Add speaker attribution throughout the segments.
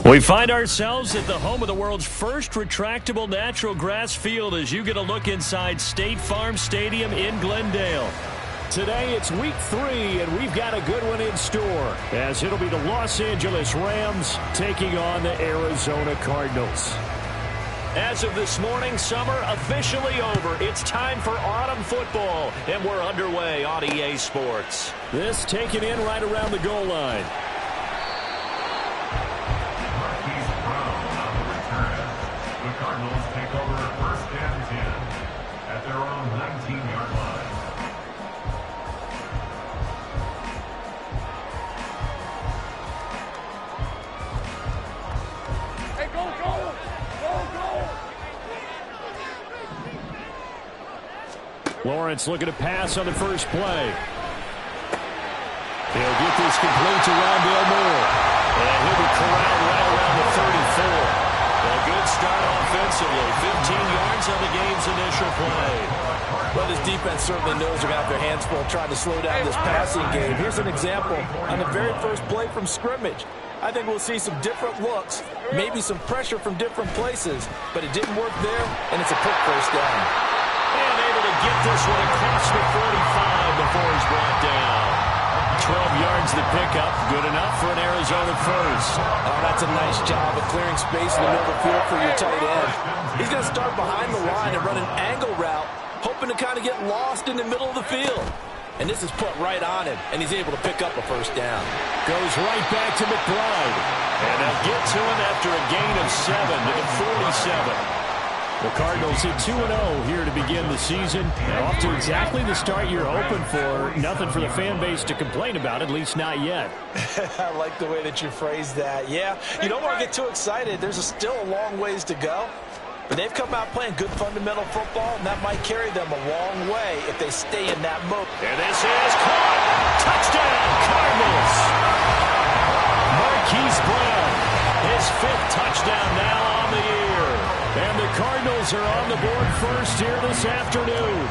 Speaker 1: We find ourselves at the home of the world's first retractable natural grass field as you get a look inside State Farm Stadium in Glendale. Today it's week 3, and we've got a good one in store, as it'll be the Los Angeles Rams taking on the Arizona Cardinals. As of this morning, summer officially over. It's time for autumn football, and we're underway on EA Sports. This taken in right around the goal line.
Speaker 2: The Cardinals take over first and 10 at their own 19-yard line.
Speaker 3: Hey, go, go! Go, go!
Speaker 1: Lawrence looking to pass on the first play. He'll get this complete to Rondale Moore. And he'll be corralled right around the 34. A good start offensively. 15 yards on the game's initial play.
Speaker 4: Well, this defense certainly knows they're going to have their hands full trying to slow down this passing game. Here's an example on the very first play from scrimmage. I think we'll see some different looks, maybe some pressure from different places, but it didn't work there, and it's a quick first down.
Speaker 1: And able to get this one across the 45 before he's brought down. 12 yards the pickup, good enough for an Arizona first.
Speaker 4: Oh, that's a nice job of clearing space in the middle of the field for your tight end. He's going to start behind the line and run an angle route, hoping to kind of get lost in the middle of the field. And this is put right on him, and he's able to pick up a first down.
Speaker 1: Goes right back to McBride. And they'll get to him after a gain of 7 to the 47. The Cardinals hit 2-0 here to begin the season. And off to exactly the start you're hoping for. Nothing for the fan base to complain about, at least not yet.
Speaker 4: I like the way that you phrased that. Yeah, you don't want to get too excited. There's still a long ways to go. But they've come out playing good fundamental football, and that might carry them a long way if they stay in that mode.
Speaker 1: And this is caught. Touchdown, Cardinals. Marquise Brown, his 5th touchdown now on the year. And the Cardinals are on the board first here this afternoon.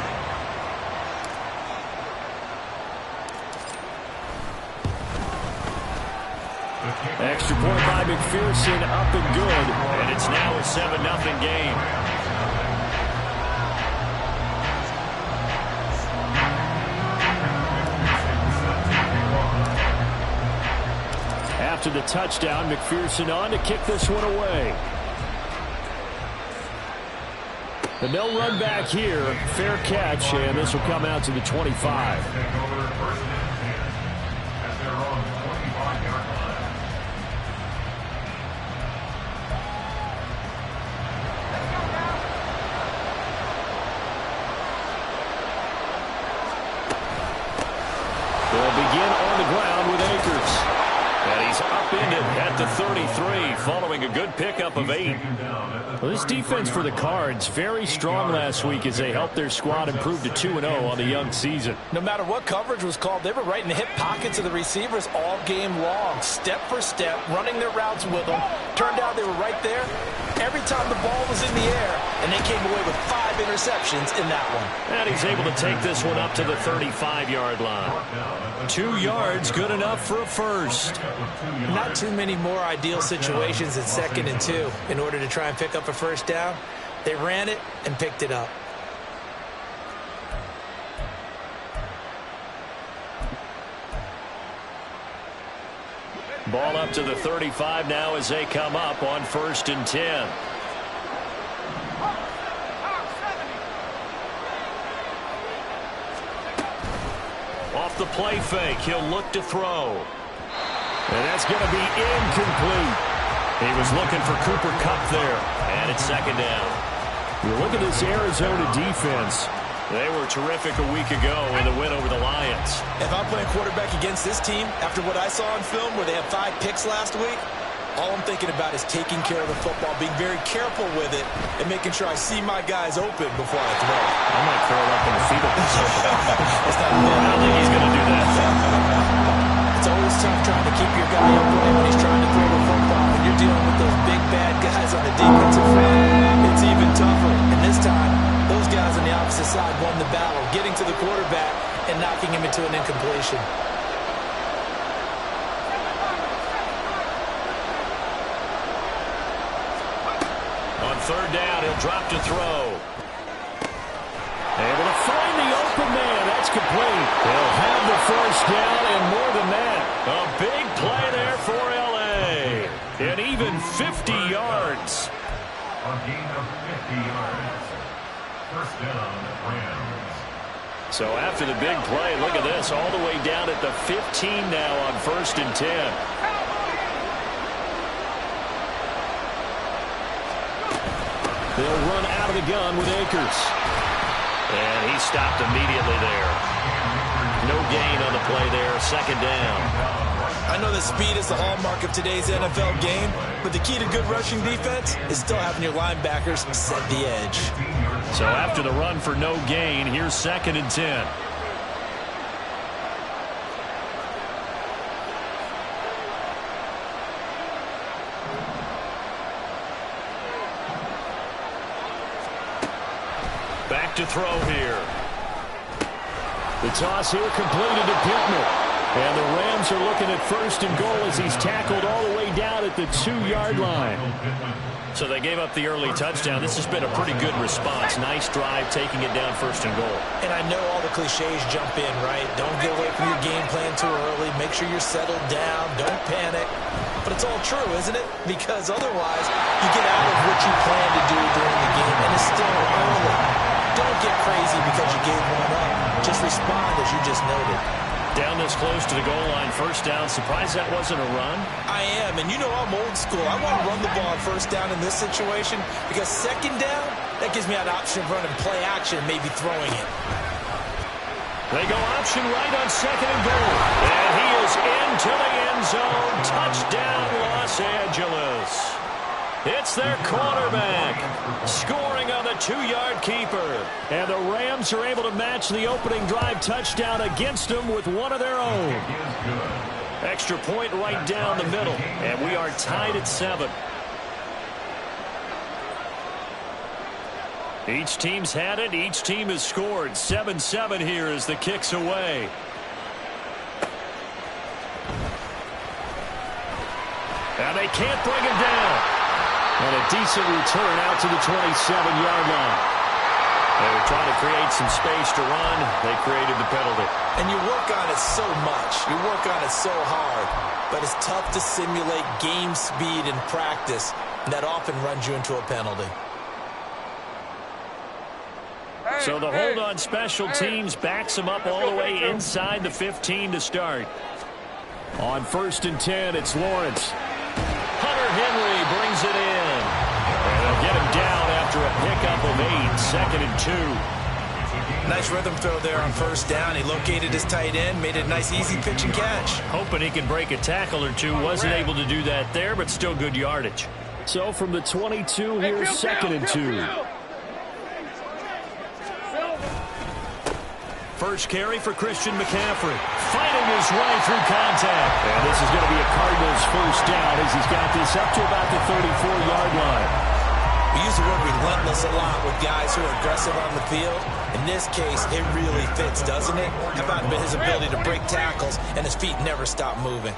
Speaker 1: Extra point by McPherson, up and good. And it's now a 7-0 game. After the touchdown, McPherson on to kick this one away. And they'll run back here. Fair catch, and this will come out to the 25. They'll begin on the ground with Akers. And he's upended at the 33, following a good pickup of 8. Well, this defense for the Cards, very strong last week as they helped their squad improve to 2-0 on the young season.
Speaker 4: No matter what coverage was called, they were right in the hip pockets of the receivers all game long, step for step, running their routes with them. Turned out they were right there every time the ball was in the air, and they came away with 5 interceptions in that one.
Speaker 1: And he's able to take this one up to the 35-yard line. 2 yards, good enough for a first.
Speaker 4: Not too many more ideal situations at 2nd and 2 in order to try and pick up a first down. They ran it and picked it up.
Speaker 1: Ball up to the 35 now as they come up on 1st and 10. Off the play fake, he'll look to throw. And that's going to be incomplete. He was looking for Cooper Kupp there, and it's 2nd down. You look at this Arizona defense. They were terrific a week ago in the win over the Lions.
Speaker 4: If I'm playing quarterback against this team, after what I saw on film where they had 5 picks last week, all I'm thinking about is taking care of the football, being very careful with it, and making sure I see my guys open before I throw.
Speaker 1: I might curl up in the fetal position. I don't think he's going to do that.
Speaker 4: It's always tough trying to keep your guy upright when he's trying to throw the football. When you're dealing with those big, bad guys on the defensive front, it's even tougher. And this time, those guys on the opposite side won the battle, getting to the quarterback and knocking him into an incompletion.
Speaker 1: third down. He'll drop to throw. Able to find the open man. That's complete. He'll have the first down and more than that. A big play there for L.A. And even 50 yards.
Speaker 2: A gain of 50 yards. First down, Rams.
Speaker 1: So after the big play, look at this. All the way down at the 15 now on 1st and 10. They'll run out of the gun with Akers. And he stopped immediately there. No gain on the play there. Second down.
Speaker 4: I know that speed is the hallmark of today's NFL game, but the key to good rushing defense is still having your linebackers set the edge.
Speaker 1: So after the run for no gain, here's 2nd and 10. Back to throw here. The toss here completed to Pittman. And the Rams are looking at 1st and goal as he's tackled all the way down at the 2-yard line. So they gave up the early touchdown. This has been a pretty good response. Nice drive, taking it down 1st and goal.
Speaker 4: And I know all the cliches jump in, right? Don't get away from your game plan too early. Make sure you're settled down. Don't panic. But it's all true, isn't it? Because otherwise, you get out of what you plan to do during the game, and it's still early. Don't get crazy because you gave one up. Just respond as you just noted.
Speaker 1: Down this close to the goal line, 1st down. Surprised that wasn't a run?
Speaker 4: I am, and you know I'm old school. I want to run the ball on 1st down in this situation because 2nd down, that gives me an option of running play action, maybe throwing it.
Speaker 1: They go option right on 2nd and goal. And he is into the end zone. Touchdown, Los Angeles. It's their quarterback scoring on the 2-yard keeper. And the Rams are able to match the opening drive touchdown against them with one of their own. Extra point right down the middle. And we are tied at 7. Each team's had it. Each team has scored. 7-7 here as the kick's away. And they can't bring him down. And a decent return out to the 27-yard line. They were trying to create some space to run. They created the penalty.
Speaker 4: And you work on it so much. You work on it so hard. But it's tough to simulate game speed in practice. That often runs you into a penalty.
Speaker 1: So the hold on special teams backs them up all the way inside the 15 to start. On 1st and 10, it's Lawrence. Hunter Henry brings it in. And they'll get him down after a pickup of 8, 2nd and 2.
Speaker 4: Nice rhythm throw there on 1st down. He located his tight end, made it a nice easy pitch and catch.
Speaker 1: Hoping he can break a tackle or two. Wasn't able to do that there, but still good yardage. So from the 22, here's 2nd and 2. First carry for Christian McCaffrey. Fighting his way through contact. And this is going to be a Cardinals 1st down as he's got this up to about the 34-yard line.
Speaker 4: We use the word relentless a lot with guys who are aggressive on the field. In this case, it really fits, doesn't it? How about his ability to break tackles and his feet never stop moving?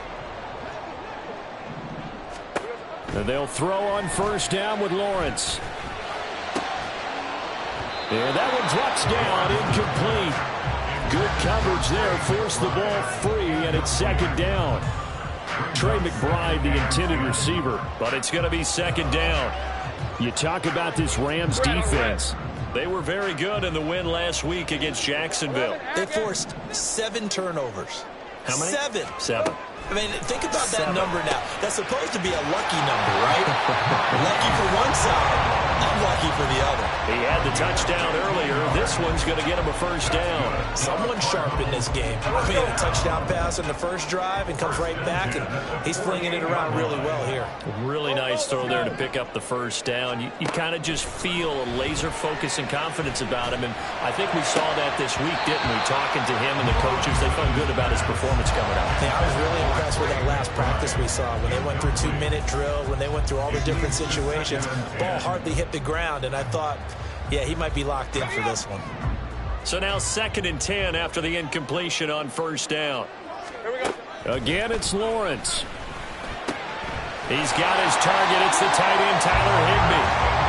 Speaker 1: And they'll throw on 1st down with Lawrence. And that one drops down, incomplete. Good coverage there, forced the ball free, and it's 2nd down. Trey McBride, the intended receiver, but it's going to be 2nd down. You talk about this Rams defense. They were very good in the win last week against Jacksonville.
Speaker 4: They forced 7 turnovers.
Speaker 1: How many?
Speaker 4: 7. I mean, think about that number now. That's supposed to be a lucky number, right? Lucky for one side. Unlucky for the other.
Speaker 1: He had the touchdown earlier. This one's going to get him a 1st down.
Speaker 4: Someone sharp in this game. I mean, a touchdown pass on the first drive and comes right back, and he's flinging it around really well here.
Speaker 1: Really nice throw there to pick up the 1st down. You kind of just feel a laser focus and confidence about him, and I think we saw that this week, didn't we? Talking to him and the coaches, they felt good about his performance coming out.
Speaker 4: Yeah, I was really impressed with that last practice we saw when they went through 2-minute drills, when they went through all the different situations. Ball hardly hit the ground, and I thought, yeah, he might be locked in for this one.
Speaker 1: So now 2nd and 10 after the incompletion on 1st down.
Speaker 3: Here we go.
Speaker 1: Again, it's Lawrence. He's got his target. It's the tight end, Tyler Higbee.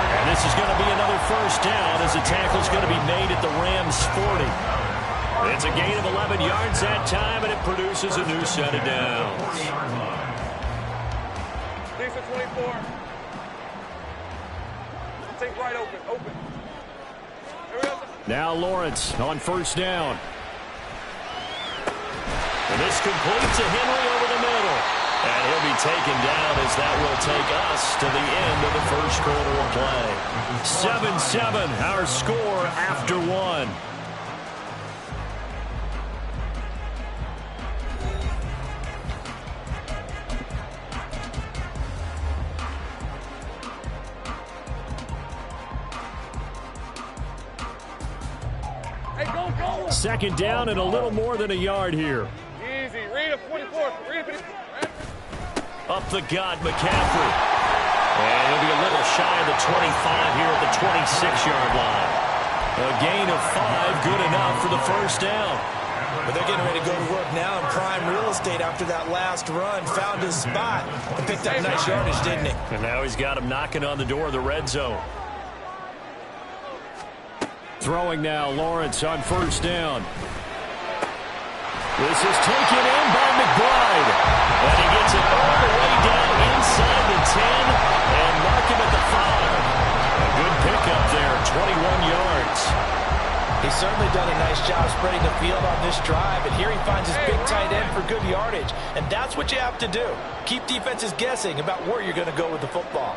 Speaker 1: And this is going to be another first down as the tackle is going to be made at the Rams' 40. It's a gain of 11 yards that time, and it produces a new set of downs.
Speaker 3: Decent 24. Take right open. There we go.
Speaker 1: Now Lawrence on first down. And this completes to Henry over the middle. And he'll be taken down as that will take us to the end of the first quarter of play. 7-7, our score after one.
Speaker 3: Hey, go.
Speaker 1: Second down and a little more than a yard here.
Speaker 3: Easy. Read a 44.
Speaker 1: Up the gut, McCaffrey. And he'll be a little shy of the 25 here at the 26-yard line. A gain of 5, good enough for the first down.
Speaker 4: But they're getting ready to go to work now in prime real estate after that last run. Found his spot and picked up nice yardage, didn't he?
Speaker 1: And now he's got him knocking on the door of the red zone. Throwing now, Lawrence on first down. This is taken in by McBride. And he gets it all the way down inside the 10 and mark him at the 5. A good pickup there, 21 yards.
Speaker 4: He's certainly done a nice job spreading the field on this drive, and here he finds his big tight end for good yardage. And that's what you have to do. Keep defenses guessing about where you're going to go with the football.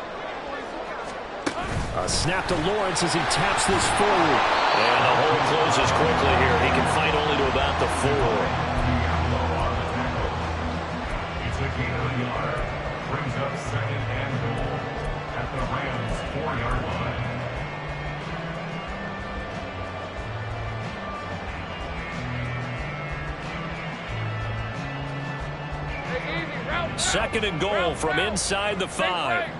Speaker 1: A snap to Lawrence as he taps this forward. And the hole closes quickly here. He can fight only to about the 4.
Speaker 2: It's a gain of a yard. Brings up second and goal at the Rams' 4-yard line.
Speaker 1: Second and goal from inside the 5.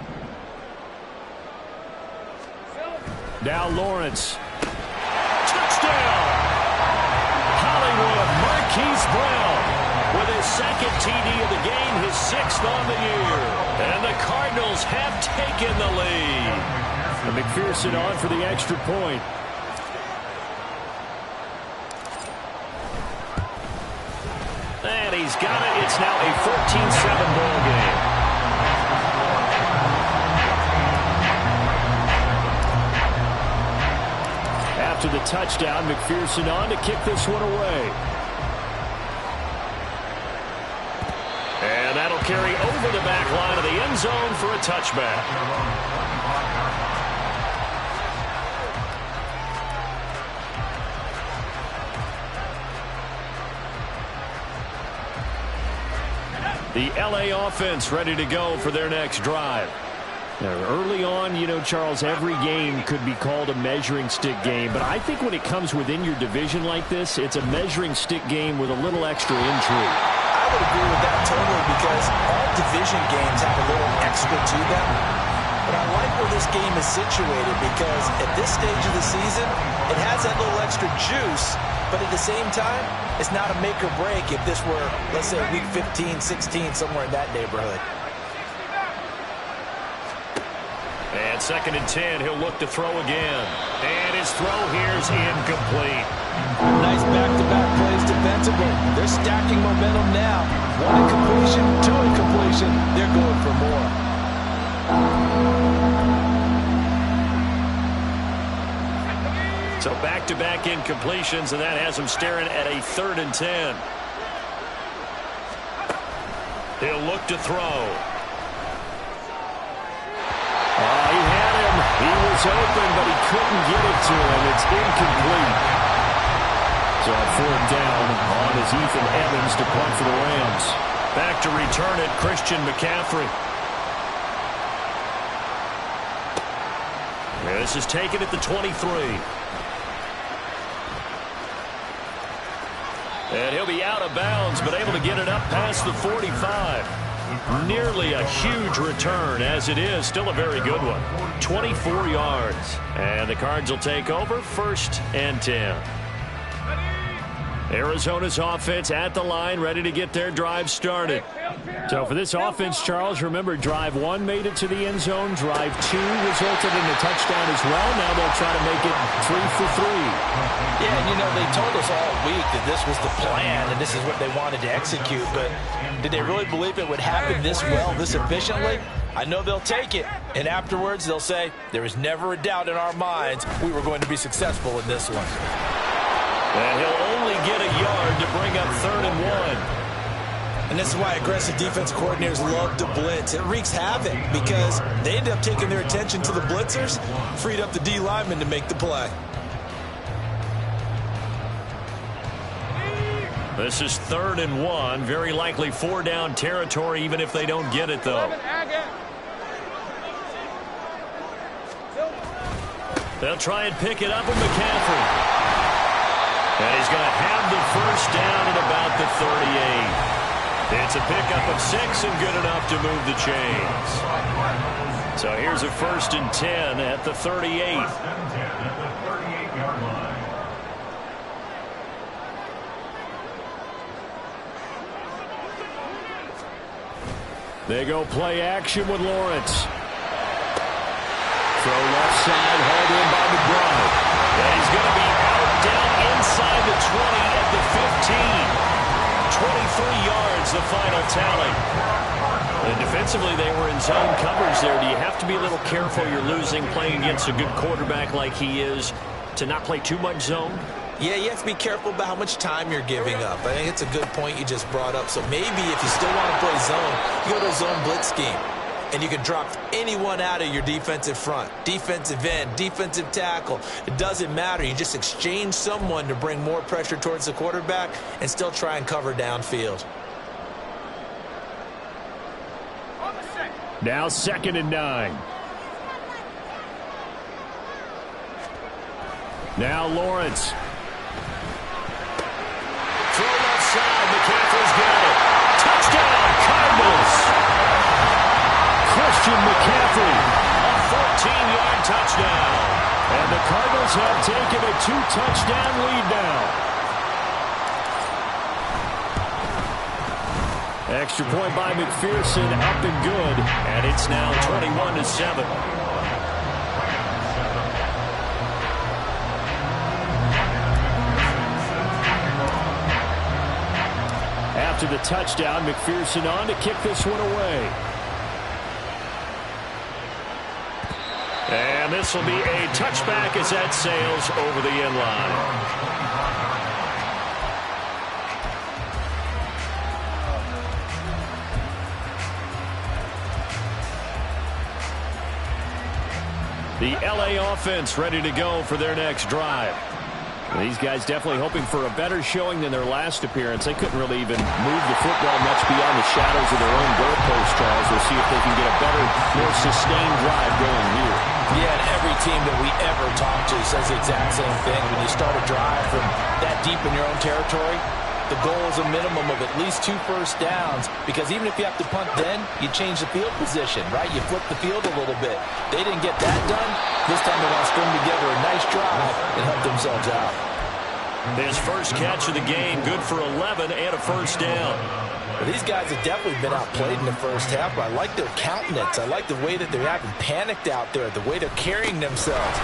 Speaker 1: Now Lawrence. Touchdown! Hollywood Marquise Brown with his second TD of the game, his 6th on the year. And the Cardinals have taken the lead. And McPherson on for the extra point. And he's got it. It's now a 14-7 ball game. After the touchdown, McPherson on to kick this one away. And that'll carry over the back line of the end zone for a touchback. The LA offense ready to go for their next drive. Now, early on, you know, Charles, every game could be called a measuring stick game. But I think when it comes within your division like this, it's a measuring stick game with a little extra intrigue.
Speaker 4: I would agree with that totally because all division games have a little extra to them. But I like where this game is situated because at this stage of the season, it has that little extra juice. But at the same time, it's not a make or break if this were, let's say, week 15, 16, somewhere in that neighborhood.
Speaker 1: And second and 10, he'll look to throw again. And his throw here's incomplete.
Speaker 4: Nice back-to-back plays defensively. They're stacking momentum now. 1 incompletion, 2 incompletion. They're going for more.
Speaker 1: So back-to-back incompletions, and that has him staring at a 3rd and 10. He'll look to throw. He had him. He was open, but he couldn't get it to him. It's incomplete. So on 4th down on is Ethan Evans to punt for the Rams. Back to return it, Christian McCaffrey. This is taken at the 23. And he'll be out of bounds, but able to get it up past the 45. Nearly a huge return, as it is. Still a very good one. 24 yards. And the Cards will take over 1st and 10. Arizona's offense at the line, ready to get their drive started. So for this offense, Charles, remember, drive 1 made it to the end zone. Drive 2 resulted in a touchdown as well. Now they'll try to make it 3 for 3.
Speaker 4: Yeah, and they told us all week that this was the plan and this is what they wanted to execute. But did they really believe it would happen this well, this efficiently? I know they'll take it, and afterwards they'll say, there was never a doubt in our minds we were going to be successful in this one.
Speaker 1: And he'll only get a yard to bring up 3rd and 1.
Speaker 4: And this is why aggressive defense coordinators love to blitz. It wreaks havoc because they end up taking their attention to the blitzers, freed up the D lineman to make the play.
Speaker 1: This is 3rd and 1. Very likely 4-down territory, even if they don't get it, though. They'll try and pick it up with McCaffrey. And he's going to have the first down at about the 38. It's a pickup of 6 and good enough to move the chains. So here's a 1st and 10 at the 38. They go play action with Lawrence. Throw left side, hauled in by McBride. And he's going to be out down inside the 20 at the 15. 23 yards, the final tally. And defensively, they were in zone coverage there. Do you have to be a little careful? You're losing, playing against a good quarterback like he is, to not play too much zone?
Speaker 4: Yeah, you have to be careful about how much time you're giving up. I think it's a good point you just brought up. So maybe if you still want to play zone, you go to a zone blitz scheme. And you can drop anyone out of your defensive front. Defensive end, defensive tackle. It doesn't matter. You just exchange someone to bring more pressure towards the quarterback and still try and cover downfield.
Speaker 1: Now 2nd and 9. Now Lawrence. Throw left side. McCaffrey's got it. Touchdown, Cardinals. Christian McCaffrey, a 14-yard touchdown. And the Cardinals have taken a 2-touchdown lead now. Extra point by McPherson, up and good. And it's now 21-7. After the touchdown, McPherson on to kick this one away. And this will be a touchback as that sails over the end line. The LA offense ready to go for their next drive. These guys definitely hoping for a better showing than their last appearance. They couldn't really even move the football much beyond the shadows of their own goalpost, Charles. We'll see if they can get a better, more sustained drive going here.
Speaker 4: Yeah, and every team that we ever talk to says the exact same thing. When you start a drive from that deep in your own territory, the goal is a minimum of at least 2 first downs, because even if you have to punt then, you change the field position, right? You flip the field a little bit. They didn't get that done. This time they want to string together a nice drive and help themselves out.
Speaker 1: His first catch of the game, good for 11 and a first down.
Speaker 4: Well, these guys have definitely been outplayed in the first half, but I like their countenance. I like the way that they haven't panicked out there, the way they're carrying themselves.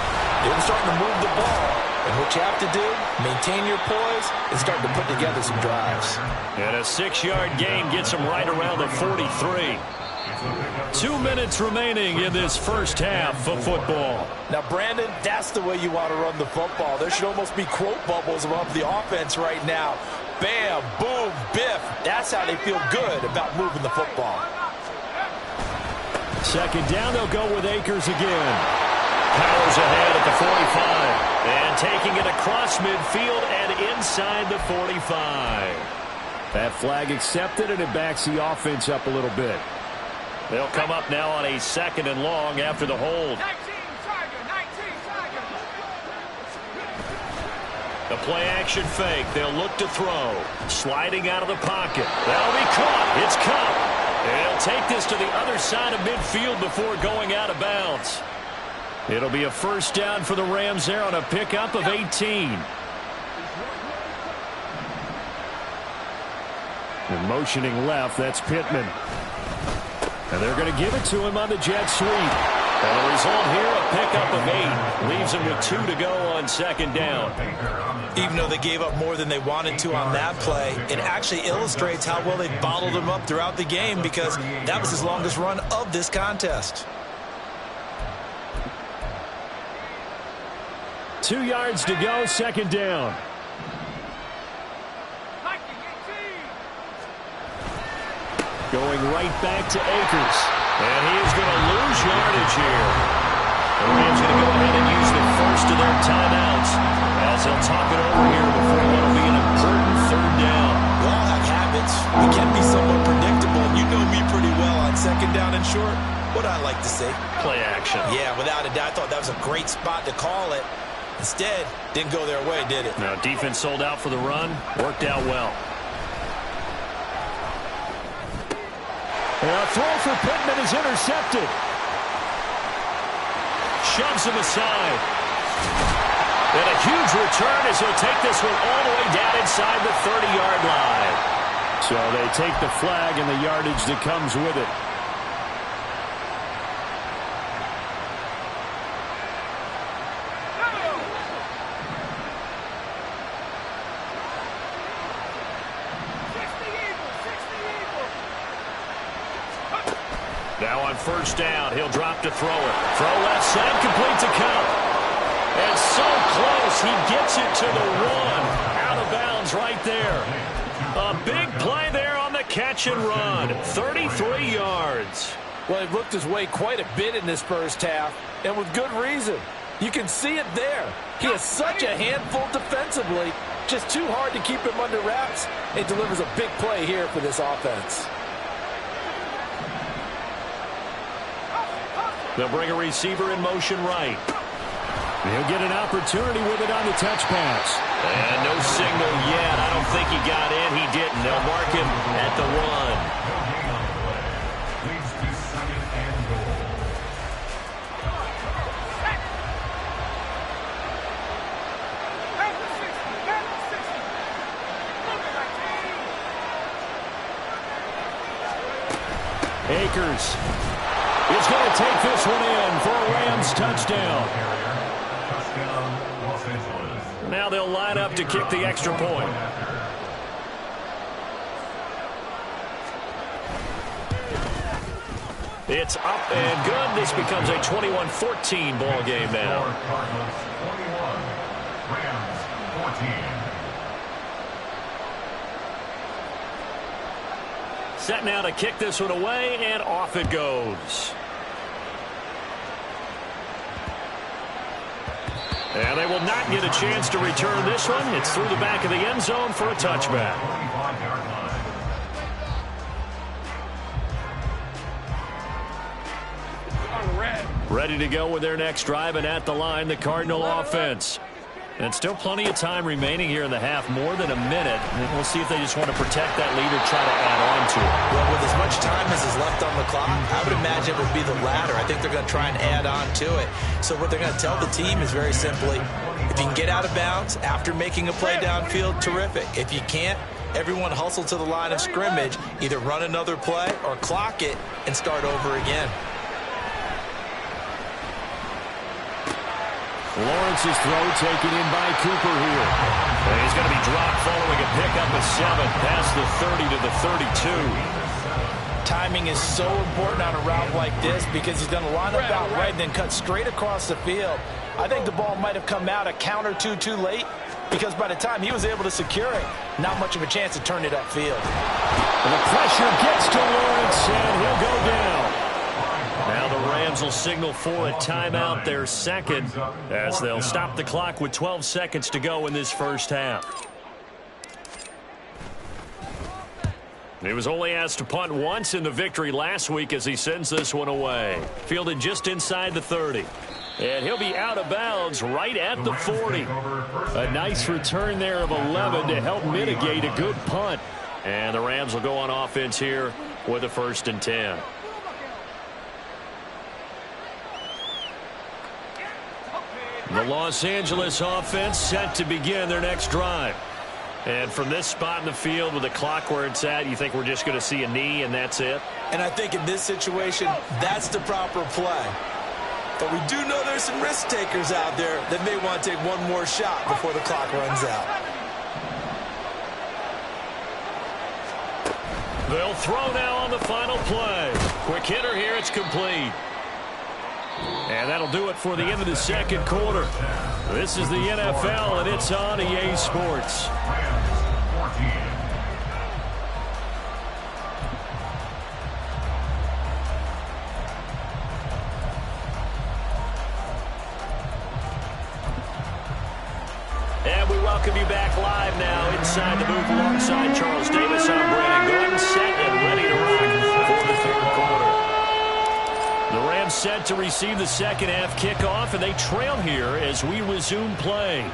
Speaker 4: They're starting to move the ball. And what you have to do, maintain your poise and start to put together some drives.
Speaker 1: And a 6-yard gain gets them right around the 43. 2 minutes remaining in this first half of football.
Speaker 4: Now, Brandon, that's the way you want to run the football. There should almost be quote bubbles above the offense right now. Bam, boom, biff. That's how they feel good about moving the football.
Speaker 1: 2nd down, they'll go with Akers again. Powers ahead at the 45. And taking it across midfield and inside the 45. That flag accepted, and it backs the offense up a little bit. They'll come up now on a 2nd and long after the hold.
Speaker 3: 19 Tiger.
Speaker 1: The play action fake. They'll look to throw. Sliding out of the pocket. That'll be caught. It's caught. They'll take this to the other side of midfield before going out of bounds. It'll be a first down for the Rams there on a pickup of 18. And motioning left, that's Pittman. And they're going to give it to him on the jet sweep. And the result here, a pickup of 8. Leaves him with 2 to go on second down.
Speaker 4: Even though they gave up more than they wanted to on that play, it actually illustrates how well they bottled him up throughout the game, because that was his longest run of this contest.
Speaker 1: 2 yards to go, second down. Going right back to Akers. And he is going to lose yardage here. The Rams going to go ahead and use the first of their timeouts as they'll talk it over here before what will be an important third down.
Speaker 4: We all have habits. We can be somewhat predictable. You know me pretty well on second down and short. What I like to say?
Speaker 1: Play action.
Speaker 4: Yeah, without a doubt. I thought that was a great spot to call it. Instead, didn't go their way, did it?
Speaker 1: No, defense sold out for the run. Worked out well. And a throw for Pittman is intercepted. Shoves him aside. And a huge return as he'll take this one all the way down inside the 30-yard line. So they take the flag and the yardage that comes with it. Now on first down, he'll drop to throw it. Throw left side, complete to Cup. And so close, he gets it to the 1. Out of bounds right there. A big play there on the catch and run. 33 yards.
Speaker 5: Well, he looked his way quite a bit in this first half, and with good reason. You can see it there. He is such a handful defensively. Just too hard to keep him under wraps. It delivers a big play here for this offense.
Speaker 1: They'll bring a receiver in motion right. He'll get an opportunity with it on the touch pass. And no signal yet. I don't think he got in. He didn't. They'll mark him at the 1.
Speaker 2: Leads to second and goal.
Speaker 1: Akers is going to take this one in for a Rams touchdown.
Speaker 2: Touchdown, Los Angeles.
Speaker 1: Now they'll line up to kick the extra point. It's up and good. This becomes a 21-14 ball game now.
Speaker 2: Cardinals 21, Rams 14.
Speaker 1: Set now to kick this one away, and off it goes. And they will not get a chance to return this one. It's through the back of the end zone for a touchback.
Speaker 2: 25-yard line.
Speaker 1: Ready to go with their next drive, and at the line, the Cardinal offense. And still plenty of time remaining here in the half, more than a minute. And we'll see if they just want to protect that lead or try to add on to it.
Speaker 4: Well, with as much time as is left on the clock, I would imagine it would be the latter. I think they're going to try and add on to it. So what they're going to tell the team is very simply, if you can get out of bounds after making a play downfield, terrific. If you can't, everyone hustle to the line of scrimmage, either run another play or clock it and start over again.
Speaker 1: Lawrence's throw taken in by Cooper here. And he's going to be dropped following a pickup of 7 past the 30 to the 32.
Speaker 5: Timing is so important on a route like this because he's going to line up out right and then cut straight across the field. I think the ball might have come out a count or two too late because by the time he was able to secure it, not much of a chance to turn it upfield.
Speaker 1: And the pressure gets to Lawrence, and he'll go down. Now the Rams will signal for a timeout, their second, as they'll stop the clock with 12 seconds to go in this first half. He was only asked to punt once in the victory last week as he sends this one away. Fielded just inside the 30. And he'll be out of bounds right at the 40. A nice return there of 11 to help mitigate a good punt. And the Rams will go on offense here with a 1st and 10. The Los Angeles offense set to begin their next drive. And from this spot in the field with the clock where it's at, you think we're just going to see a knee and that's it?
Speaker 4: And I think in this situation, that's the proper play. But we do know there's some risk takers out there that may want to take one more shot before the clock runs out.
Speaker 1: They'll throw now on the final play. Quick hitter here, it's complete. And that'll do it for the end of the second quarter. This is the NFL, and it's on EA Sports. And we welcome you back live now inside the booth alongside Charles Davis. I'm Brandon Gordon, set and ready to rock for the third quarter. The Rams set to receive the second half kickoff, and they trail here as we resume play.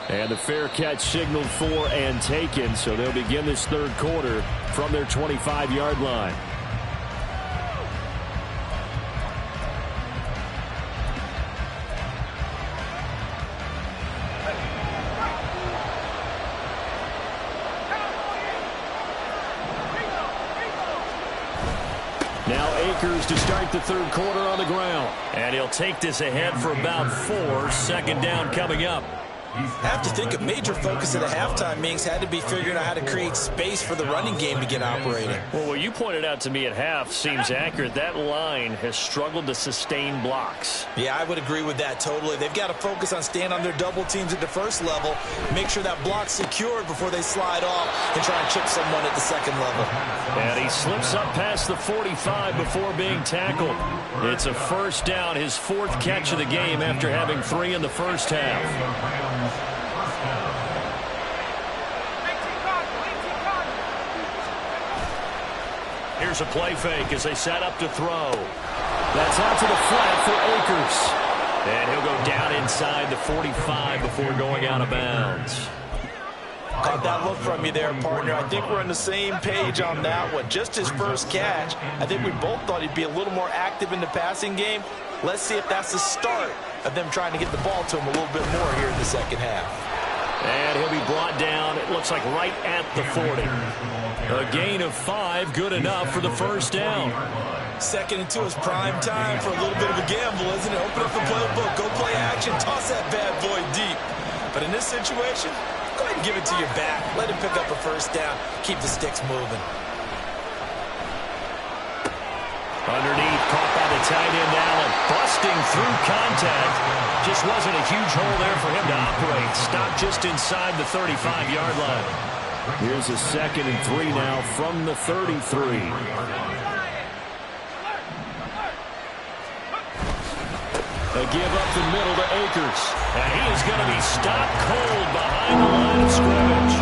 Speaker 1: And the fair catch signaled for and taken, so they'll begin this third quarter from their 25-yard line. Now Akers to start the third quarter on the ground. And he'll take this ahead for about 4. Second down coming up.
Speaker 4: I have to think a major focus of the halftime meetings had to be figuring out how to create space for the running game to get operating.
Speaker 1: Well, what you pointed out to me at half seems accurate. That line has struggled to sustain blocks.
Speaker 4: Yeah, I would agree with that totally. They've got to focus on staying on their double teams at the first level, make sure that block's secured before they slide off and try and chip someone at the second level.
Speaker 1: And he slips up past the 45 before being tackled. It's a first down, his 4th catch of the game after having 3 in the first half. Here's a play fake as they set up to throw. That's out to the flat for Akers. And he'll go down inside the 45 before going out of bounds.
Speaker 4: Caught that look from you there, partner. I think we're on the same page on that one. Just his first catch. I think we both thought he'd be a little more active in the passing game. Let's see if that's the start of them trying to get the ball to him a little bit more here in the second half.
Speaker 1: And he'll be brought down, it looks like right at the 40. A gain of 5, good enough for the first down.
Speaker 4: 2nd and 2 is prime time for a little bit of a gamble, isn't it? Open up the playbook, go play action, toss that bad boy deep. But in this situation, go ahead and give it to your back. Let him pick up a first down. Keep the sticks moving.
Speaker 1: Underneath, caught by the tight end, Allen. Busting through contact. Just wasn't a huge hole there for him to operate. Stopped just inside the 35-yard line. Here's a 2nd and 3 now from the 33. A give up the middle to Akers. And he is going to be stopped cold behind the line of scrimmage.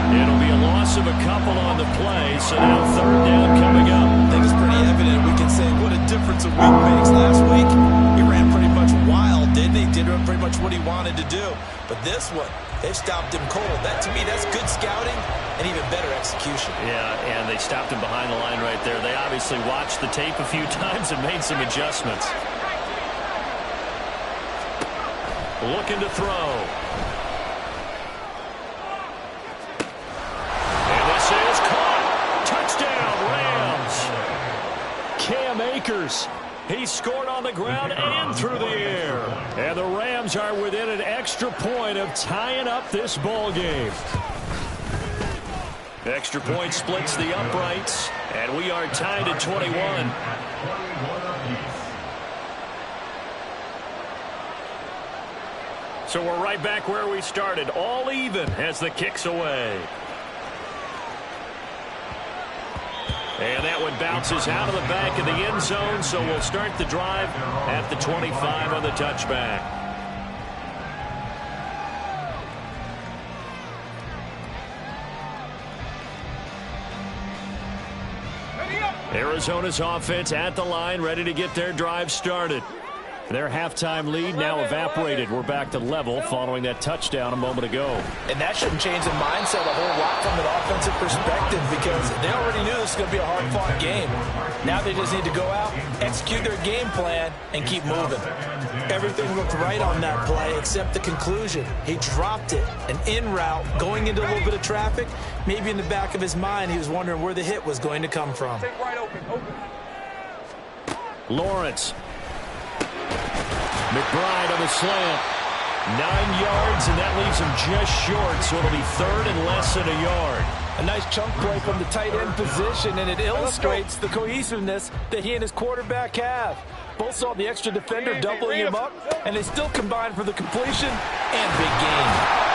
Speaker 1: It'll be a loss of a couple on the play, so now 3rd down coming up.
Speaker 4: I think it's pretty evident. We can say what a difference a week makes. Last week, he ran pretty much wild, didn't he? Did pretty much what he wanted to do. But this one, they stopped him cold. That, to me, that's good scouting and even better execution.
Speaker 1: Yeah, and they stopped him behind the line right there. They obviously watched the tape a few times and made some adjustments. Looking to throw. And this is caught. Touchdown, Rams. Cam Akers. He scored on the ground and through the air. And the Rams are within an extra point of tying up this ball game. Extra point splits the uprights, and we are tied at 21. So we're right back where we started, all even as the kick's away. And that one bounces out of the back of the end zone, so we'll start the drive at the 25 on the touchback. Arizona's offense at the line, ready to get their drive started. Their halftime lead now evaporated. We're back to level following that touchdown a moment ago.
Speaker 5: And that shouldn't change the mindset a whole lot from an offensive perspective because they already knew this was going to be a hard-fought game. Now they just need to go out, execute their game plan, and keep moving.
Speaker 4: Everything looked right on that play except the conclusion. He dropped it, an in route, going into a little bit of traffic. Maybe in the back of his mind, he was wondering where the hit was going to come from.
Speaker 3: Take right open.
Speaker 1: Lawrence. McBride on the slant. 9 yards, and that leaves him just short, so it'll be third and less than a yard.
Speaker 5: A nice chunk play from the tight end position, and it illustrates the cohesiveness that he and his quarterback have. Both saw the extra defender doubling him up, and they still combined for the completion and big gain.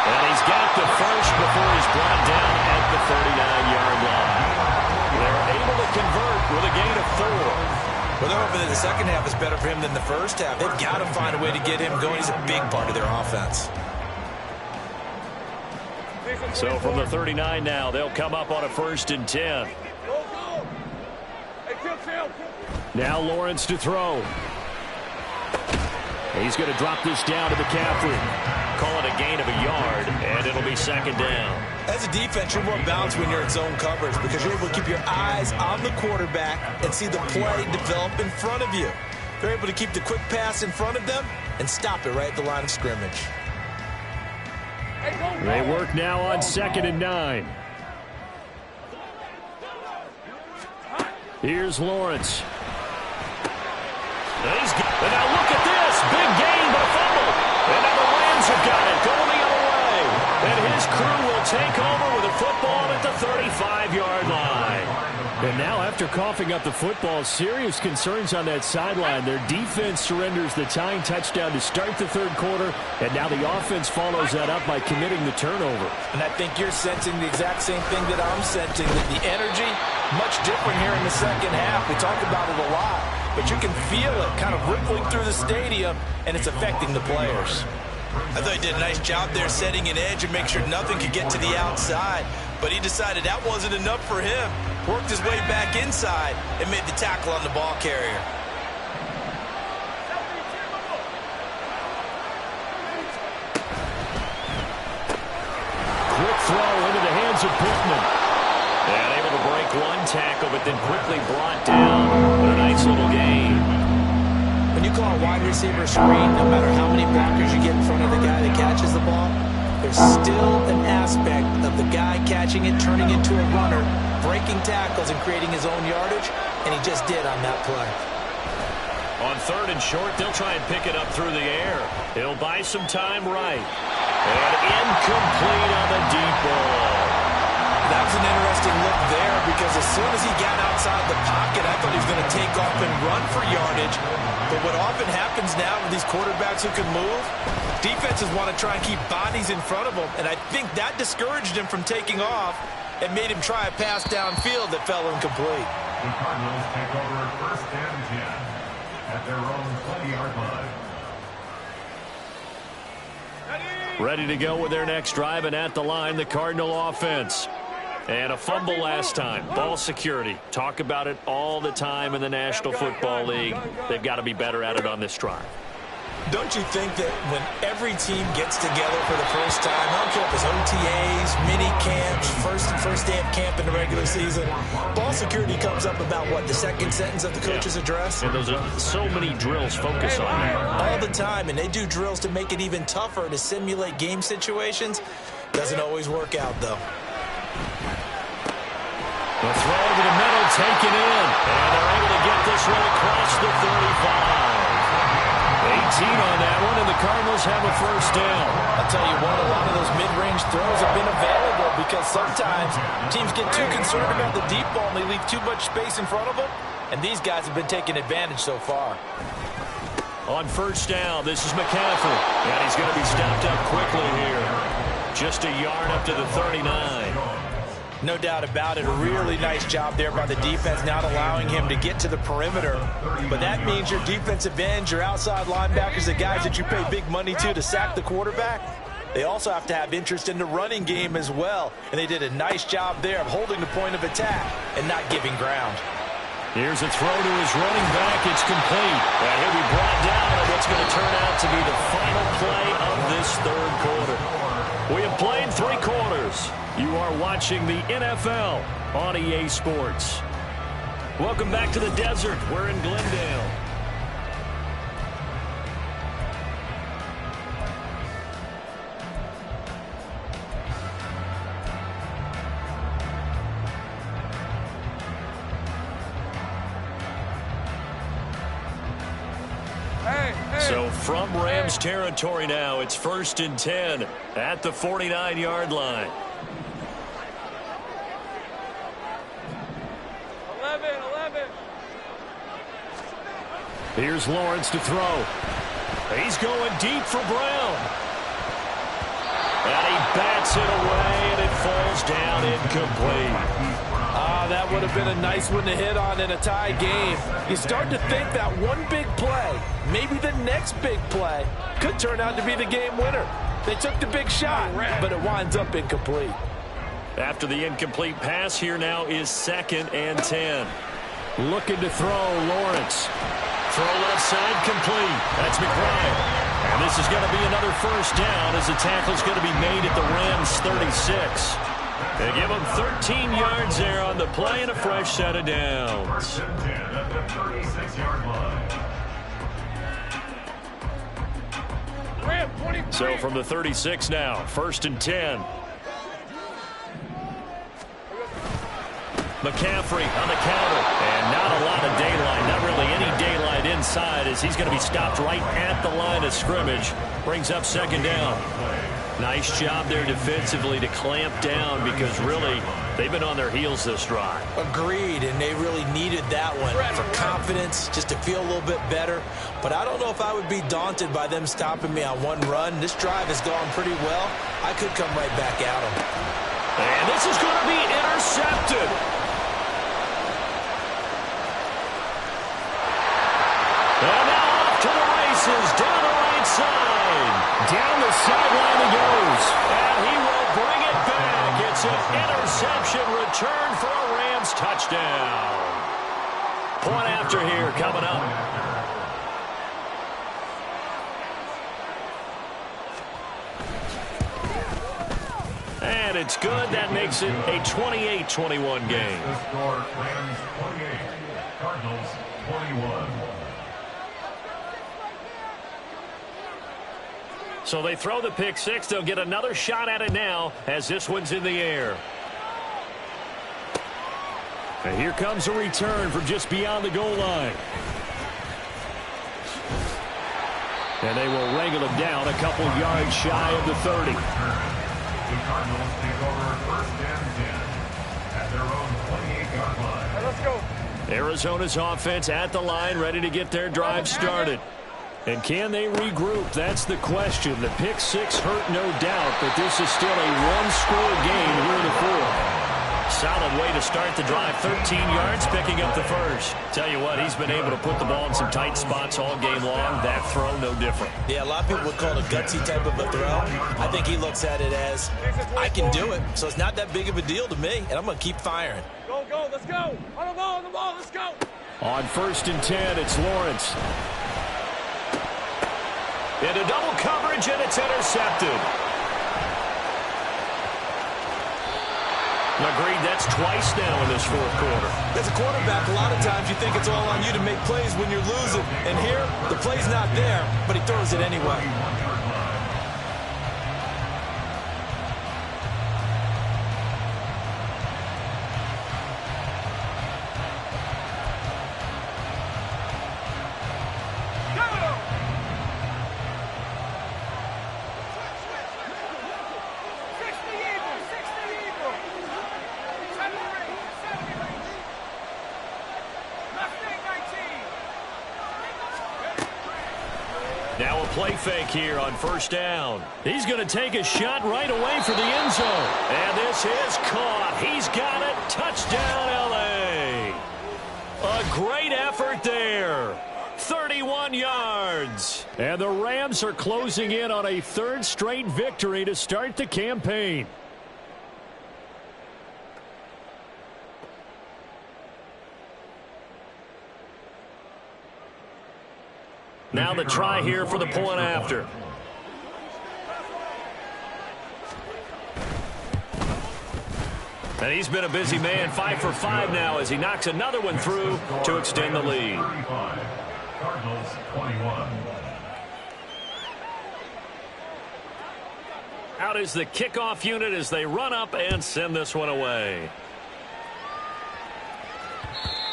Speaker 1: And he's got the first before he's brought down at the 39-yard line. They're able to convert with a gain of 4.
Speaker 4: Well, they're hoping that the second half is better for him than the first half. They've got to find a way to get him going. He's a big part of their offense.
Speaker 1: So from the 39 now, they'll come up on a 1st and 10. Now Lawrence to throw. He's going to drop this down to McCaffrey. Call it a gain of a yard, and it'll be 2nd down.
Speaker 4: As a defense, you're more balanced when you're in zone coverage because you're able to keep your eyes on the quarterback and see the play develop in front of you. They're able to keep the quick pass in front of them and stop it right at the line of scrimmage.
Speaker 1: They work now on 2nd and 9. Here's Lawrence. And now look at this. Big gain, but a fumble. And now the Rams have got it. Going the other way. And his crew will take over with a football at the 35-yard line. And now after coughing up the football, serious concerns on that sideline. Their defense surrenders the tying touchdown to start the 3rd quarter. And now the offense follows that up by committing the turnover.
Speaker 5: And I think you're sensing the exact same thing that I'm sensing, that the energy, much different here in the second half. We talk about it a lot, but you can feel it kind of rippling through the stadium, and it's affecting the players.
Speaker 4: I thought he did a nice job there setting an edge and make sure nothing could get to the outside, but he decided that wasn't enough for him. Worked his way back inside and made the tackle on the ball carrier.
Speaker 1: Quick throw into the hands of Pittman. And able to break one tackle, but then quickly brought down. But a nice little game.
Speaker 4: When you call a wide receiver screen, no matter how many blockers you get in front of the guy that catches the ball, there's still an aspect of the guy catching it, turning into a runner, breaking tackles and creating his own yardage, and he just did on that play.
Speaker 1: On 3rd and short, they'll try and pick it up through the air. He'll buy some time right. And incomplete on the deep ball.
Speaker 4: That was an interesting look there because as soon as he got outside the pocket, I thought he was going to take off and run for yardage. But what often happens now with these quarterbacks who can move, defenses want to try and keep bodies in front of them, and I think that discouraged him from taking off and made him try a pass downfield that fell incomplete.
Speaker 2: The Cardinals take over 1st and 10 at their own 20-yard line.
Speaker 1: Ready to go with their next drive, and at the line, the Cardinal offense. And a fumble last time. Ball security. Talk about it all the time in the National Football League. They've got to be better at it on this drive.
Speaker 4: Don't you think that when every team gets together for the first time, I don't care if it's OTAs, mini camps, first day of camp in the regular season, ball security comes up about what, the second sentence of the coach's address?
Speaker 1: And those are so many drills focus on that.
Speaker 4: All the time, and they do drills to make it even tougher to simulate game situations. Doesn't always work out, though.
Speaker 1: The throw to the middle, taken in. And they're able to get this one across the 35. 18 on that one, and the Cardinals have a 1st down.
Speaker 5: I'll tell you what, a lot of those mid-range throws have been available because sometimes teams get too concerned about the deep ball and they leave too much space in front of them, and these guys have been taking advantage so far.
Speaker 1: On 1st down, this is McCaffrey, and he's going to be stopped up quickly here. Just a yard up to the 39.
Speaker 5: No doubt about it. A really nice job there by the defense, not allowing him to get to the perimeter. But that means your defensive ends, your outside linebackers, the guys that you pay big money to sack the quarterback, they also have to have interest in the running game as well. And they did a nice job there of holding the point of attack and not giving ground.
Speaker 1: Here's a throw to his running back. It's complete. And he'll be brought down on what's going to turn out to be the final play of this third quarter. We have played 3 quarters. You are watching the NFL on EA Sports. Welcome back to the desert. We're in Glendale. So from Rams territory now, it's 1st and 10 at the 49-yard line.
Speaker 3: 11.
Speaker 1: Here's Lawrence to throw. He's going deep for Brown. And he bats it away, and it falls down incomplete.
Speaker 5: That would have been a nice one to hit on in a tie game. You start to think that one big play, maybe the next big play, could turn out to be the game winner. They took the big shot, but it winds up incomplete.
Speaker 1: After the incomplete pass, here now is 2nd and 10. Looking to throw, Lawrence. Throw left side, complete. That's McBride. And this is going to be another first down as the tackle's going to be made at the Rams 36. They give him 13 yards there on the play and a fresh set of downs.
Speaker 2: 1st and 10 at the 36-yard line.
Speaker 1: So from the 36 now, 1st and 10. McCaffrey on the counter. And not a lot of daylight, not really any daylight inside as he's going to be stopped right at the line of scrimmage. Brings up 2nd down. Nice job there defensively to clamp down because really they've been on their heels this drive.
Speaker 4: Agreed, and they really needed that one for confidence, just to feel a little bit better. But I don't know if I would be daunted by them stopping me on one run. This drive has gone pretty well. I could come right back at them.
Speaker 1: And this is going to be intercepted. And now off to the races, down the right side. Down the sideline he goes. And he will bring it back. It's an interception return for a Rams touchdown. Point after here coming up. And it's good. That makes it a 28-21 game.
Speaker 2: The score, Rams 28, Cardinals 21.
Speaker 1: So they throw the pick six. They'll get another shot at it now as this one's in the air. And here comes a return from just beyond the goal line. And they will wrangle him down a couple yards shy of the 30.
Speaker 2: The Cardinals take over 1st and 10 at their own 28-yard line.
Speaker 3: Let's go.
Speaker 1: Arizona's offense at the line, ready to get their drive started. And can they regroup? That's the question. The pick six hurt, no doubt, but this is still a one-score game here in the fourth. Solid way to start the drive. 13 yards, picking up the first. Tell you what, he's been able to put the ball in some tight spots all game long. That throw, no different.
Speaker 4: Yeah, a lot of people would call it a gutsy type of a throw. I think he looks at it as, I can do it, so it's not that big of a deal to me, and I'm going to keep firing.
Speaker 3: Go, let's go. On the ball, let's go.
Speaker 1: On 1st and 10, it's Lawrence. Into double coverage, and it's intercepted. Agreed, that's twice now in this fourth quarter.
Speaker 4: As a quarterback, a lot of times you think it's all on you to make plays when you're losing. And here, the play's not there, but he throws it anyway.
Speaker 1: Now a play fake here on 1st down. He's going to take a shot right away for the end zone. And this is caught. He's got it. Touchdown, L.A. A great effort there. 31 yards. And the Rams are closing in on a 3rd straight victory to start the campaign. Now the try here for the point after. And he's been a busy man, 5 for 5 now as he knocks another one through to extend the lead.
Speaker 2: Cardinals 21.
Speaker 1: Out is the kickoff unit as they run up and send this one away.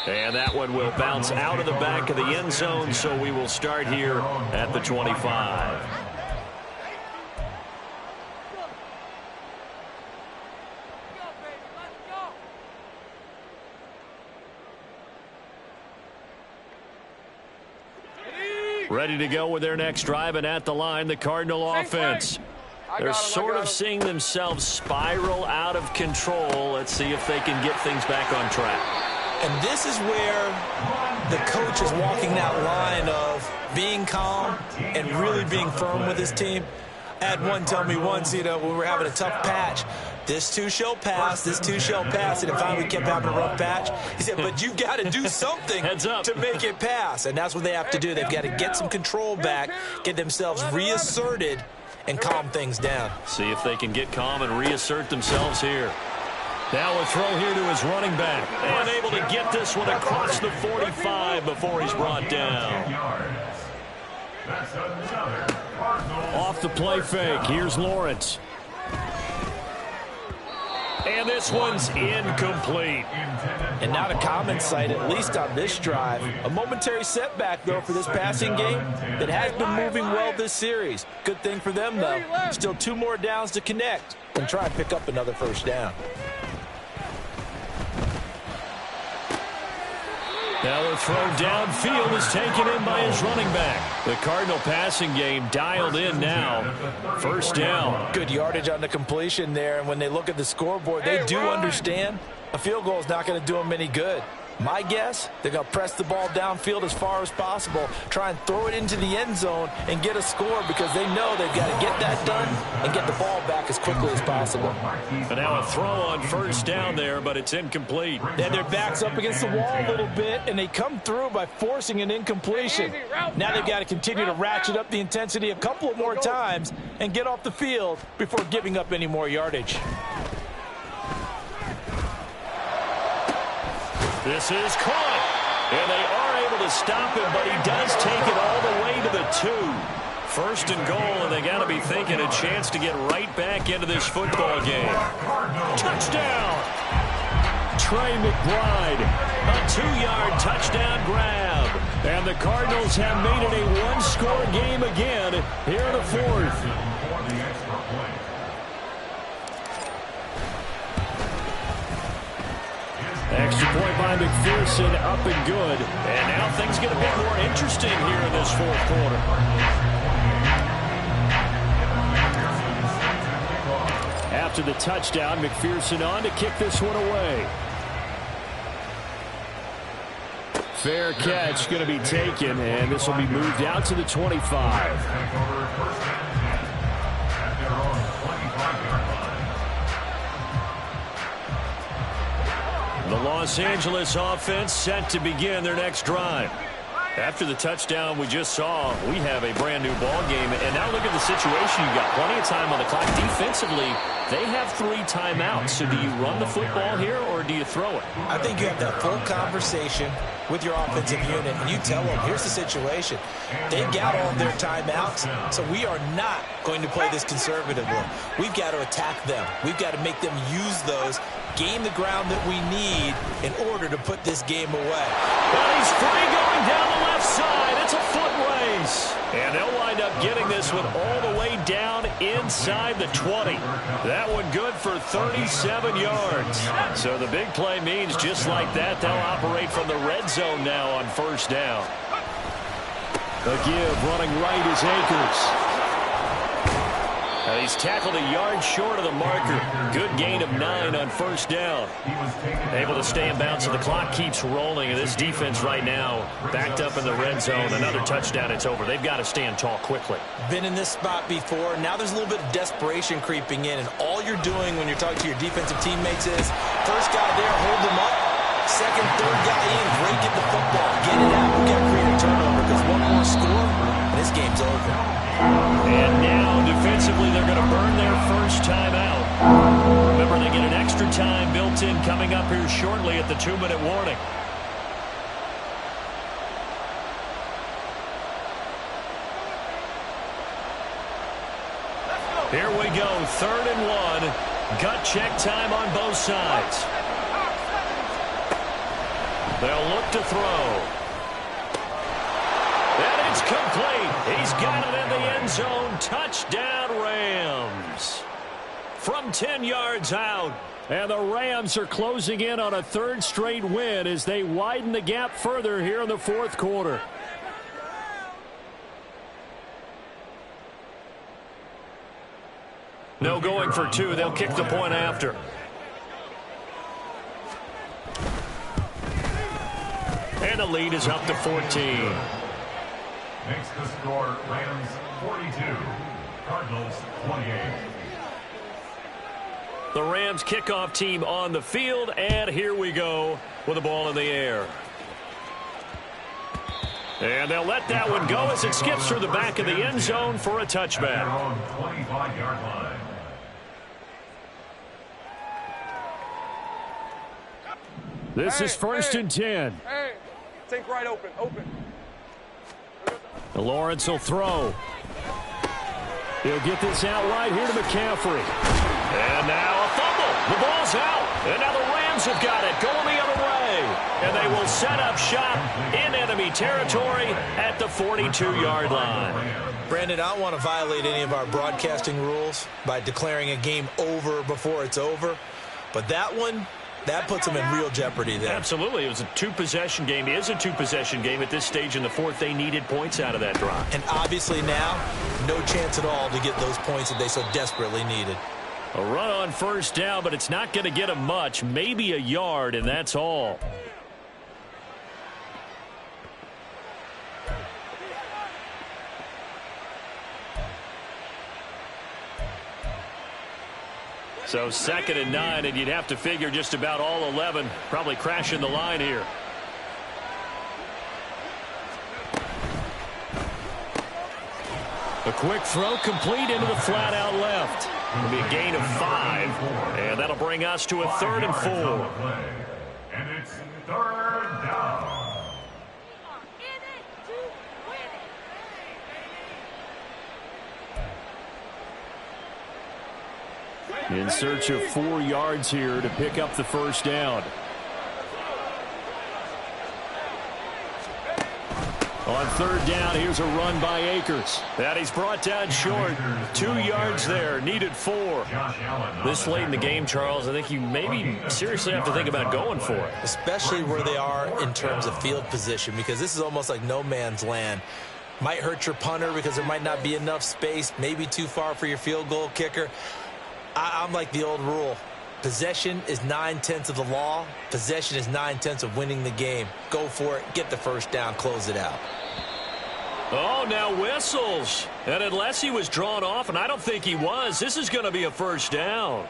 Speaker 1: And that one will bounce out of the back of the end zone, so we will start here at the 25. Ready to go with their next drive, and at the line, the Cardinal offense. They're sort of seeing themselves spiral out of control. Let's see if they can get things back on track.
Speaker 4: And this is where the coach is walking that line of being calm and really being firm with his team. I had one tell me once, when we were having a tough patch, this too shall pass, this too shall pass, and finally we kept having a rough patch. He said, but you've got to do something to make it pass, and that's what they have to do. They've got to get some control back, get themselves reasserted, and calm things down.
Speaker 1: See if they can get calm and reassert themselves here. Now a throw here to his running back, and able to get this one across the 45 before he's brought down. Off the play fake, here's Lawrence. And this one's incomplete.
Speaker 4: And not a common sight, at least on this drive. A momentary setback, though, for this passing game that has been moving well this series. Good thing for them, though. Still 2 more downs to connect and try and pick up another first down.
Speaker 1: Now the throw downfield is taken in by his running back. The Cardinal passing game dialed in now. First down.
Speaker 4: Good yardage on the completion there, and when they look at the scoreboard, they do understand a field goal is not going to do them any good. My guess, they're going to press the ball downfield as far as possible, try and throw it into the end zone and get a score because they know they've got to get that done and get the ball back as quickly as possible.
Speaker 1: And now a throw on first down there, but it's incomplete.
Speaker 4: And their back's up against the wall a little bit, and they come through by forcing an incompletion. Now they've got to continue to ratchet up the intensity a couple of more times and get off the field before giving up any more yardage.
Speaker 1: This is caught, and they are able to stop him, but he does take it all the way to the 2. First and goal, and they got to be thinking a chance to get right back into this football game. Touchdown! Trey McBride, a 2-yard touchdown grab. And the Cardinals have made it a 1-score game again here in the 4th. Extra point by McPherson, up and good. And now things get a bit more interesting here in this 4th quarter. After the touchdown, McPherson on to kick this one away. Fair catch going to be taken, and this will be moved out to the 25. The Los Angeles offense set to begin their next drive. After the touchdown we just saw, we have a brand new ball game. And now look at the situation. You've got plenty of time on the clock. Defensively, they have 3 timeouts. So do you run the football here or do you throw it?
Speaker 4: I think you have that full conversation with your offensive unit, and you tell them, here's the situation. They've got all of their timeouts, so we are not going to play this conservatively. We've got to attack them. We've got to make them use those, gain the ground that we need in order to put this game away.
Speaker 1: Well, he's free going down the left side. It's a foot race. And they'll wind up getting this one all the way down inside the 20. That one good for 37 yards. So the big play means just like that, they'll operate from the red zone now on first down. The give running right is Akers. And he's tackled a yard short of the marker. Good gain of 9 on first down. Able to stay in bounds, so the clock keeps rolling. And this defense right now backed up in the red zone. Another touchdown, it's over. They've got to stand tall quickly.
Speaker 4: Been in this spot before. Now there's a little bit of desperation creeping in. And all you're doing when you're talking to your defensive teammates is, first guy there, hold them up. Second, third guy in, break it the football. Get it out. We've got to create a turnover because one more score, and this game's over.
Speaker 1: And now, defensively, they're going to burn their first timeout. Remember, they get an extra time built in coming up here shortly at the 2-minute warning. Here we go, 3rd and 1. Gut check time on both sides. They'll look to throw. And it's complete. He's got it in the end zone. Touchdown, Rams. From 10 yards out. And the Rams are closing in on a 3rd straight win as they widen the gap further here in the 4th quarter. No going for 2. They'll kick the point after. And the lead is up to 14.
Speaker 2: Makes the score Rams 42, Cardinals 28.
Speaker 1: The Rams kickoff team on the field, and here we go with the ball in the air. And they'll let that one go as it skips through the back of the end zone for a touchback.
Speaker 2: 25-yard line.
Speaker 1: This is 1st and 10.
Speaker 3: Hey, think right open.
Speaker 1: Lawrence will throw. He'll get this out right here to McCaffrey. And now a fumble. The ball's out. And now the Rams have got it going the other way. And they will set up shop in enemy territory at the 42-yard line.
Speaker 4: Brandon, I don't want to violate any of our broadcasting rules by declaring a game over before it's over. But that one, that puts them in real jeopardy there.
Speaker 1: Absolutely. It was a 2-possession game. It is a 2-possession game at this stage in the 4th. They needed points out of that drive.
Speaker 4: And obviously now, no chance at all to get those points that they so desperately needed.
Speaker 1: A run on 1st down, but it's not going to get them much. Maybe a yard, and that's all. So 2nd and 9, and you'd have to figure just about all 11 probably crashing the line here. A quick throw complete into the flat out left. It'll be a gain of 5, and that'll bring us to a 3rd and 4.
Speaker 2: And it's 3rd down.
Speaker 1: In search of 4 yards here to pick up the 1st down. On 3rd down, here's a run by Akers. That he's brought down short. 2 yards there, needed 4. This late in the game, Charles, I think you maybe seriously have to think about going for it.
Speaker 4: Especially where they are in terms of field position, because this is almost like no man's land. Might hurt your punter because there might not be enough space, maybe too far for your field goal kicker. I'm like the old rule. Possession is 9/10 of the law. Possession is 9/10 of winning the game. Go for it. Get the 1st down. Close it out.
Speaker 1: Oh, now whistles. And unless he was drawn off, and I don't think he was, this is going to be a 1st down.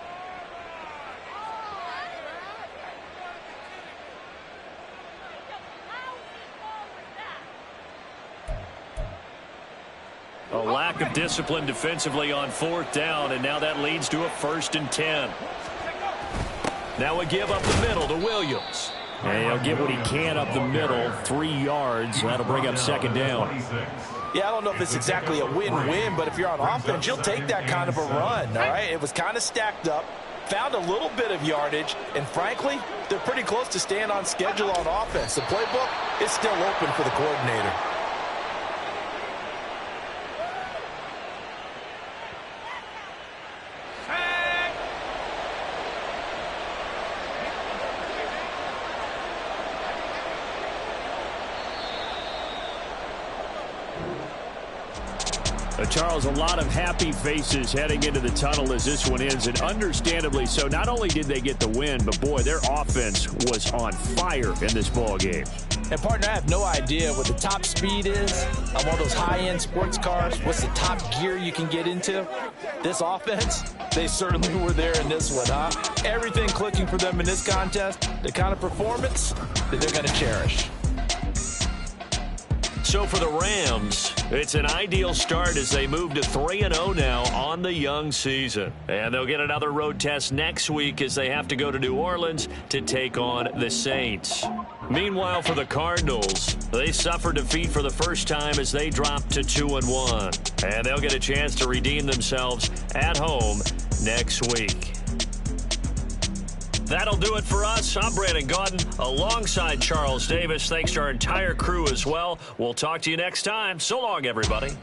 Speaker 1: A lack of discipline defensively on 4th down, and now that leads to a 1st and 10. Now a give up the middle to Williams. And he'll get what he can up the middle, 3 yards. That'll bring up 2nd down.
Speaker 5: Yeah, I don't know if it's exactly a win-win, but if you're on offense, you'll take that kind of a run, all right? It was kind of stacked up, found a little bit of yardage, and frankly, they're pretty close to staying on schedule on offense. The playbook is still open for the coordinator.
Speaker 1: Charles, a lot of happy faces heading into the tunnel as this one ends, and understandably so. Not only did they get the win, but boy, their offense was on fire in this ball game.
Speaker 5: And partner, I have no idea what the top speed is on one of those high-end sports cars. What's the top gear you can get into? This offense, they certainly were there in this one, huh? Everything clicking for them in this contest, the kind of performance that they're going to cherish.
Speaker 1: So for the Rams, it's an ideal start as they move to 3-0 now on the young season. And they'll get another road test next week as they have to go to New Orleans to take on the Saints. Meanwhile, for the Cardinals, they suffered defeat for the first time as they dropped to 2-1. And they'll get a chance to redeem themselves at home next week. That'll do it for us. I'm Brandon Gaudin alongside Charles Davis. Thanks to our entire crew as well. We'll talk to you next time. So long, everybody.